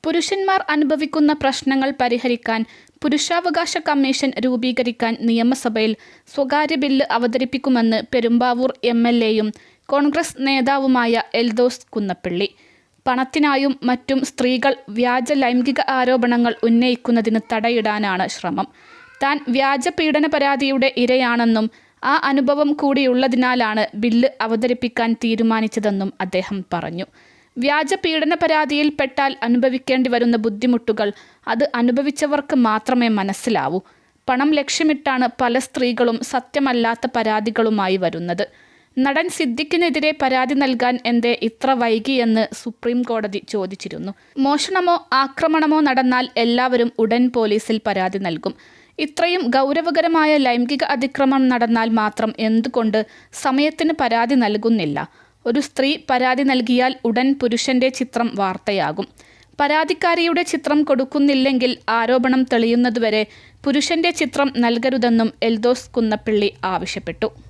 പുരുഷന്മാർ അനുഭവിക്കുന്ന പ്രശ്നങ്ങൾ പരിഹരിക്കാൻ പുരുഷാവകാശ കമ്മീഷൻ രൂപീകരിക്കാൻ നിയമസഭയിൽ സ്വകാര്യ ബില്ല് അവതരിപ്പിക്കുമെന്ന് പെരുമ്പാവൂർ എം.എൽ.എയും കോൺഗ്രസ് നേതാവുമായ എൽദോസ് കുന്നപ്പള്ളി. പണത്തിനായും മറ്റും സ്ത്രീകൾ വ്യാജ ലൈംഗിക ആരോപണങ്ങൾ ഉന്നയിക്കുന്നതിന് തടയിടാനാണ് ശ്രമം. താൻ വ്യാജ പീഡന പരാതിയുടെ ഇരയാണെന്നും ആ അനുഭവം കൂടിയുള്ളതിനാലാണ് ബില്ല് അവതരിപ്പിക്കാൻ തീരുമാനിച്ചതെന്നും അദ്ദേഹം പറഞ്ഞു. വ്യാജ പീഡന പരാതിയിൽ പെട്ടാൽ അനുഭവിക്കേണ്ടി വരുന്ന ബുദ്ധിമുട്ടുകൾ അത് അനുഭവിച്ചവർക്ക് മാത്രമേ മനസ്സിലാവൂ. പണം ലക്ഷ്യമിട്ടാണ് പല സ്ത്രീകളും സത്യമല്ലാത്ത പരാതികളുമായി വരുന്നത്. നടൻ സിദ്ദിഖിനെതിരെ പരാതി നൽകാൻ എന്തേ ഇത്ര വൈകിയെന്ന് സുപ്രീം കോടതി ചോദിച്ചിരുന്നു. മോഷണമോ ആക്രമണമോ നടന്നാൽ എല്ലാവരും ഉടൻ പോലീസിൽ പരാതി നൽകും. ഇത്രയും ഗൗരവകരമായ ലൈംഗിക അതിക്രമം നടന്നാൽ മാത്രം എന്തുകൊണ്ട് സമയത്തിന് പരാതി നൽകുന്നില്ല? ഒരു സ്ത്രീ പരാതി നൽകിയാൽ ഉടൻ പുരുഷന്റെ ചിത്രം വാർത്തയാകും. പരാതിക്കാരിയുടെ ചിത്രം കൊടുക്കുന്നില്ലെങ്കിൽ ആരോപണം തെളിയുന്നതുവരെ പുരുഷന്റെ ചിത്രം നൽകരുതെന്നും എൽദോസ് കുന്നപ്പള്ളി ആവശ്യപ്പെട്ടു.